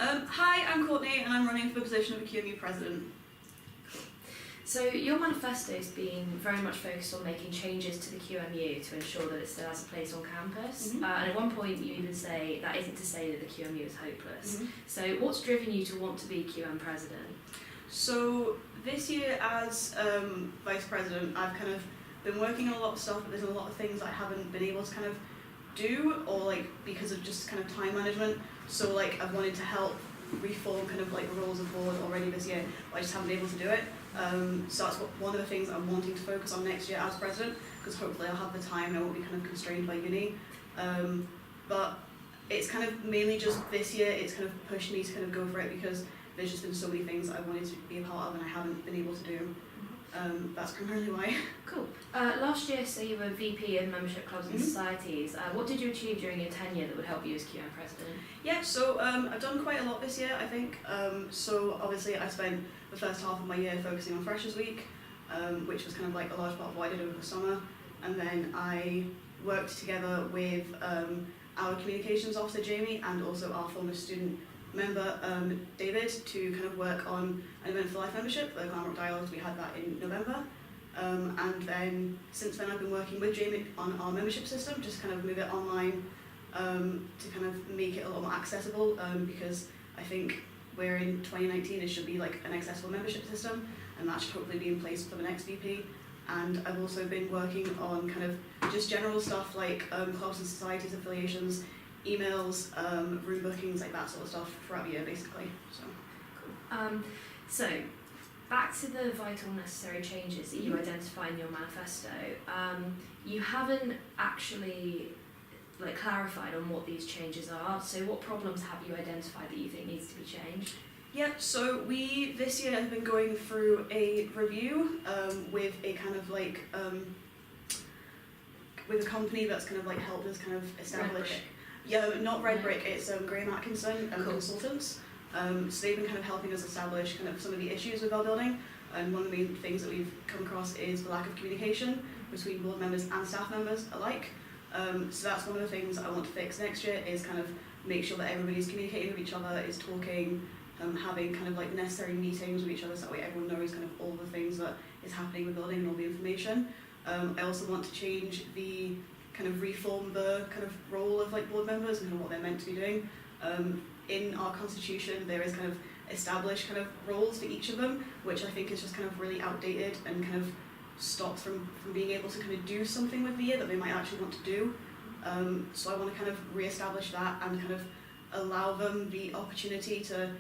Hi, I'm Courtney and I'm running for the position of a QMU President. So your manifesto's been very much focused on making changes to the QMU to ensure that it still has a place on campus. Mm-hmm. And at one point you even say that isn't to say that the QMU is hopeless. Mm-hmm. So what's driven you to want to be QM President? So this year as Vice President, I've kind of been working on a lot of stuff, but there's a lot of things I haven't been able to kind of do, or because of just kind of time management. So I've wanted to help reform kind of the roles of board already this year, but I just haven't been able to do it. So that's one of the things I'm wanting to focus on next year as President, because hopefully I'll have the time and I won't be kind of constrained by uni. But it's kind of mainly just this year, it's kind of pushed me to kind of go for it because there's just been so many things I wanted to be a part of and I haven't been able to do. That's primarily why. Cool. Last year, so you were VP in membership clubs and societies. What did you achieve during your tenure that would help you as QM President? Yeah, so I've done quite a lot this year, I think. So obviously I spent the first half of my year focusing on Freshers Week, which was kind of a large part of what I did over the summer. And then I worked together with our communications officer, Jamie, and also our former student member, David, to kind of work on an event for life membership, the Glamrock Dialogues. We had that in November. And then since then I've been working with Jamie on our membership system, just kind of move it online to kind of make it a lot more accessible, because I think we're in 2019, it should be an accessible membership system, and that should hopefully be in place for the next VP. And I've also been working on kind of just general stuff clubs and societies, affiliations, emails, room bookings, that sort of stuff throughout the year basically. So. Cool. So back to the vital necessary changes that you identify in your manifesto. You haven't actually clarified on what these changes are. So what problems have you identified that you think needs to be changed? Yeah, so we this year have been going through a review with a kind of with a company that's kind of helped us kind of establish. Yeah, not Red Brick, it's Graham Atkinson and Consultants. So they've been kind of helping us establish kind of some of the issues with our building, and one of the main things that we've come across is the lack of communication between board members and staff members alike. So that's one of the things I want to fix next year, is kind of make sure that everybody's communicating with each other, is talking, having kind of the necessary meetings with each other, so that way everyone knows kind of all the things that is happening with the building and all the information. I also want to change the kind of reform the kind of role of board members and what they're meant to be doing. In our constitution there is kind of established kind of roles for each of them, which I think is just kind of really outdated and kind of stops from being able to kind of do something with the year that they might actually want to do. So I want to kind of re-establish that and kind of allow them the opportunity to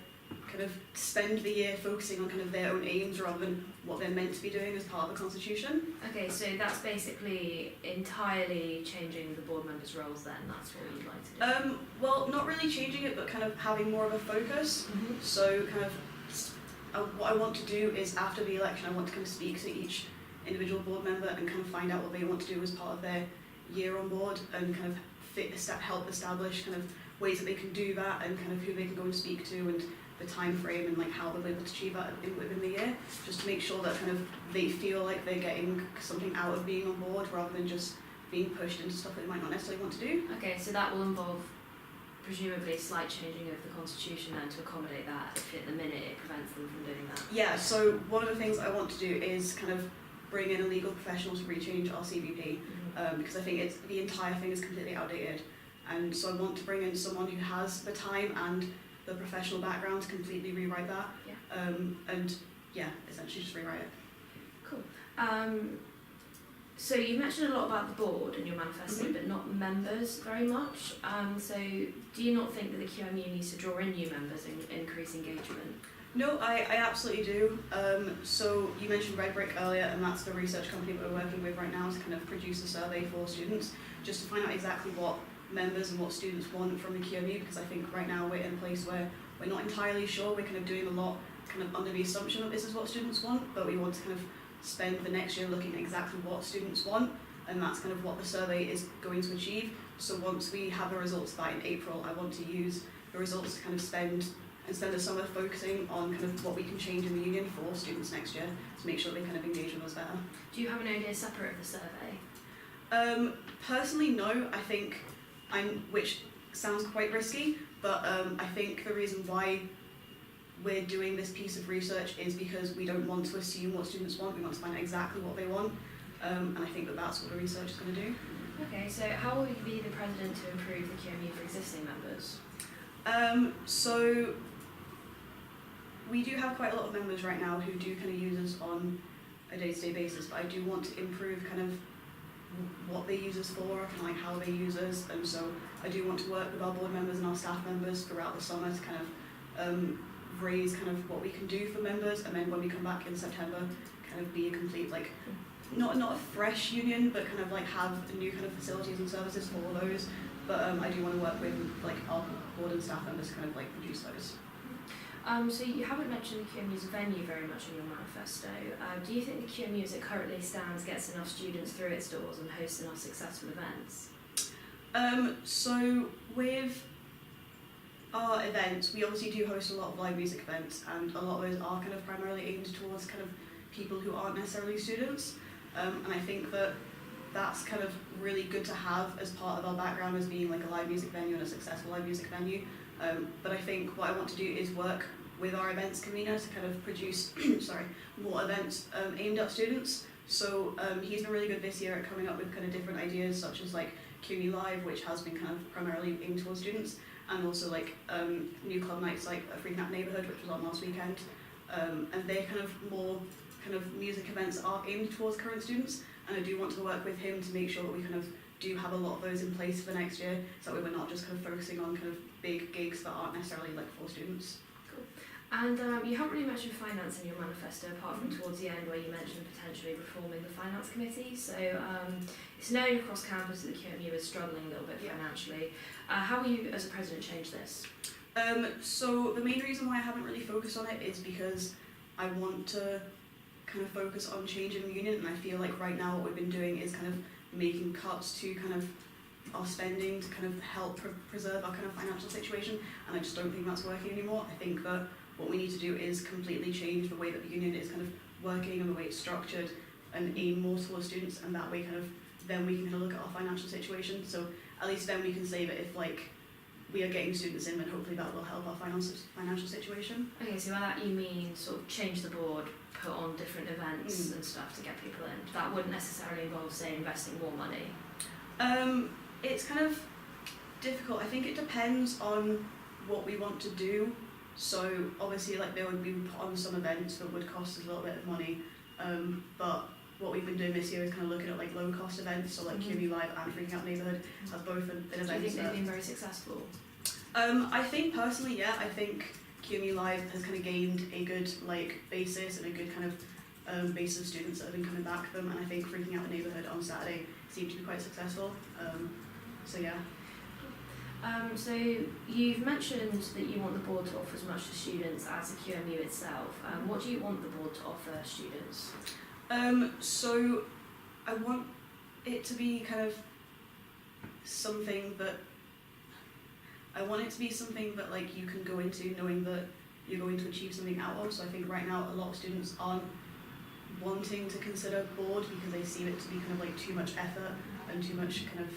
kind of spend the year focusing on kind of their own aims rather than what they're meant to be doing as part of the constitution. Okay, so that's basically entirely changing the board members' roles then, that's what you'd like to do? Well, not really changing it, but kind of having more of a focus. So kind of what I want to do is after the election I want to kind of speak to each individual board member and kind of find out what they want to do as part of their year on board, and kind of help establish kind of ways that they can do that, and kind of who they can go and speak to, and the time frame, and how they'll be able to achieve that within the year, just to make sure that kind of they feel like they're getting something out of being on board rather than just being pushed into stuff that they might not necessarily want to do. Okay, so that will involve presumably a slight changing of the constitution then to accommodate that, if at the minute it prevents them from doing that. Yeah, so one of the things I want to do is kind of bring in a legal professional to rechange our CVP, because I think the entire thing is completely outdated, and so I want to bring in someone who has the time and the professional background to completely rewrite that. And essentially just rewrite it. Cool. So you mentioned a lot about the board in your manifesto, but not members very much. So do you not think that the QMU needs to draw in new members and increase engagement? No, I absolutely do. So you mentioned Red Brick earlier, and that's the research company that we're working with right now to kind of produce a survey for students, just to find out exactly what members and what students want from the QMU, because I think right now we're in a place where we're not entirely sure. We're kind of doing a lot kind of under the assumption that this is what students want, but we want to kind of spend the next year looking at exactly what students want, and that's kind of what the survey is going to achieve. So once we have the results of that in April, I want to use the results to kind of spend the summer focusing on kind of what we can change in the union for students next year to make sure they kind of engage with us better. Do you have an idea separate of the survey? Personally, no. I think which sounds quite risky, But I think the reason why we're doing this piece of research is because we don't want to assume what students want, we want to find out exactly what they want, and I think that that's what the research is going to do. Okay, so how will you be the president to improve the QMU for existing members? So we do have quite a lot of members right now who do kind of use us on a day-to-day basis, but I do want to improve kind of what they use us for, kind of like how they use us, and so I do want to work with our board members and our staff members throughout the summer to kind of raise kind of what we can do for members, and then when we come back in September, kind of be a complete, like, not a fresh union, but kind of like have new kind of facilities and services for all those. But I do want to work with like our board and staff members to kind of like produce those. So you haven't mentioned the QMU as a venue very much in your manifesto. Do you think the QMU as it currently stands gets enough students through its doors and hosts enough successful events? So with our events, we obviously do host a lot of live music events, and a lot of those are kind of primarily aimed towards kind of people who aren't necessarily students. And I think that that's kind of really good to have as part of our background as being like a live music venue and a successful live music venue. But I think what I want to do is work with our events convener to kind of produce more events aimed at students. So he's been really good this year at coming up with kind of different ideas, such as like QMU Live, which has been kind of primarily aimed towards students, and also like new club nights like a Freaking Out Neighbourhood, which was on last weekend. And they're kind of more kind of music events are aimed towards current students, and I do want to work with him to make sure that we kind of do have a lot of those in place for next year, so that we're not just kind of focusing on kind of big gigs that aren't necessarily like for students. Cool. And you haven't really mentioned finance in your manifesto, apart from towards the end where you mentioned potentially reforming the finance committee. So it's known across campus that the QMU is struggling a little bit financially. How will you as a president change this? So the main reason why I haven't really focused on it is because I want to kind of focus on changing the union, and I feel like right now what we've been doing is kind of making cuts to kind of our spending to kind of help preserve our kind of financial situation, and I just don't think that's working anymore. I think that what we need to do is completely change the way that the union is kind of working and the way it's structured, and aim more towards students, and that way kind of then we can kind of look at our financial situation. So at least then we can say that if like we are getting students in, then hopefully that will help our financial situation. Okay, so by that you mean sort of change the board, put on different events and stuff to get people in. That wouldn't necessarily involve, say, investing more money. It's kind of difficult. I think it depends on what we want to do. So obviously, like, there would be put on some events that would cost us a little bit of money, but what we've been doing this year is kind of looking at like low cost events, so like QMU Live and Freaking Out Neighbourhood have both been events. Do you think they've been very successful? I think personally, yeah. I think QMU Live has kind of gained a good like basis and a good kind of base of students that have been coming back to them, and I think Freaking Out the Neighbourhood on Saturday seemed to be quite successful. So yeah. So you've mentioned that you want the board to offer as much to students as the QMU itself. What do you want the board to offer students? So I want it to be kind of something that like you can go into knowing that you're going to achieve something out of. So I think right now a lot of students aren't wanting to consider board because they see it to be kind of like too much effort and too much kind of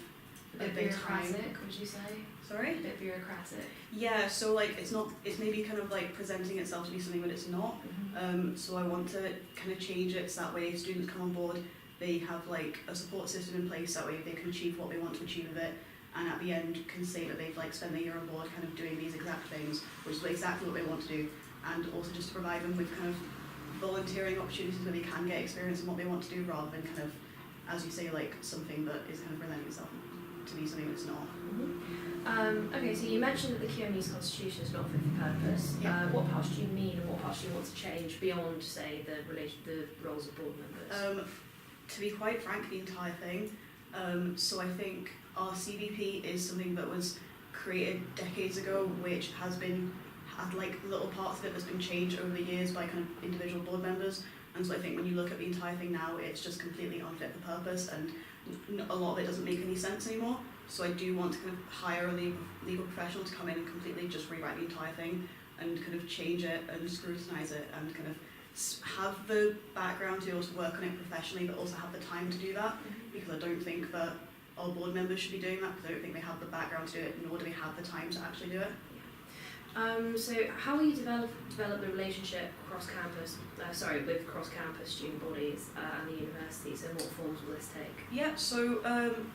a bit bureaucratic, would you say? Sorry? A bit bureaucratic. Yeah, so like it's maybe kind of like presenting itself to be something that it's not. So I want to kind of change it so that way if students come on board, they have like a support system in place, that way they can achieve what they want to achieve with it, and at the end can say that they've like spent their year on board kind of doing these exact things, which is exactly what they want to do, and also just to provide them with kind of volunteering opportunities where they can get experience in what they want to do, rather than kind of, as you say, like something that is kind of presenting itself to be something that's not. Okay, so you mentioned that the QMU's constitution is not fit for purpose. Yeah. What parts do you mean, and what parts do you want to change beyond, say, the roles of board members? To be quite frank, the entire thing. So I think our CVP is something that was created decades ago, which had like little parts of it that's been changed over the years by kind of individual board members. And so I think when you look at the entire thing now, it's just completely unfit for purpose, and a lot of it doesn't make any sense anymore. So I do want to kind of hire a legal professional to come in and completely just rewrite the entire thing and kind of change it and scrutinise it and kind of have the background to be able to work on it professionally, but also have the time to do that, because I don't think that all board members should be doing that, because I don't think they have the background to do it, nor do they have the time to actually do it. Yeah. So how will you develop the relationship with cross-campus student bodies and the universities, and what forms will this take? Yeah, so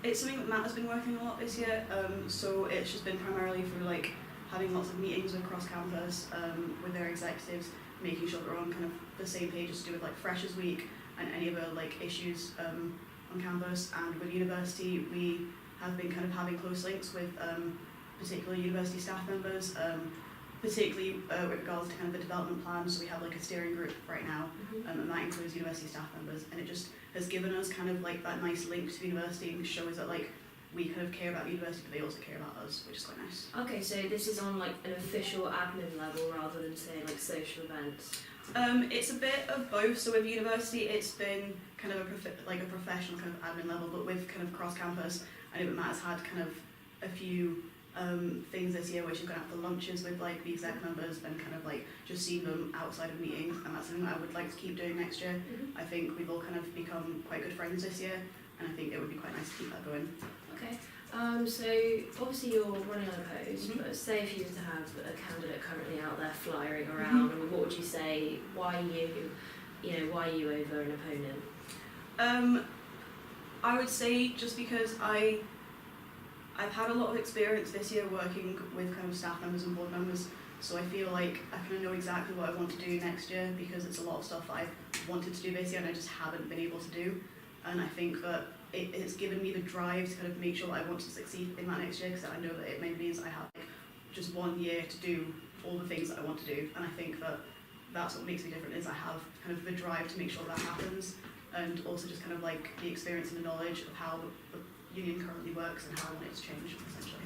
it's something that Matt has been working on a lot this year. So it's just been primarily through like having lots of meetings with cross-campus with their executives, making sure that we're on kind of the same page as to do with like Freshers Week and any other like issues on campus. And with university, we have been kind of having close links with particular university staff members, particularly with regards to kind of the development plan. So we have like a steering group right now, and that includes university staff members, and it just has given us kind of like that nice link to the university and shows that like we kind of care about the university, but they also care about us, which is quite nice. Okay, so this is on like an official admin level rather than say like social events. It's a bit of both. So with university, it's been kind of a professional kind of admin level, but with kind of cross campus, I know that Matt has had kind of a few things this year where she's gone out for lunches with like the exec members and kind of like just seeing them outside of meetings, and that's something that I would like to keep doing next year. I think we've all kind of become quite good friends this year, and I think it would be quite nice to keep that going. Okay. So obviously you're running unopposed, but say if you were to have a candidate currently out there flying around, I mean, what would you say? Why you over an opponent? I would say just because I've had a lot of experience this year working with kind of staff members and board members, so I feel like I kind of know exactly what I want to do next year, because it's a lot of stuff that I've wanted to do this year and I just haven't been able to do. And I think that it's given me the drive to kind of make sure that I want to succeed in that next year, because I know that it maybe means I have like just 1 year to do all the things that I want to do. And I think that that's what makes me different, is I have kind of the drive to make sure that happens, and also just kind of like the experience and the knowledge of how the union currently works and how I want it to change, essentially.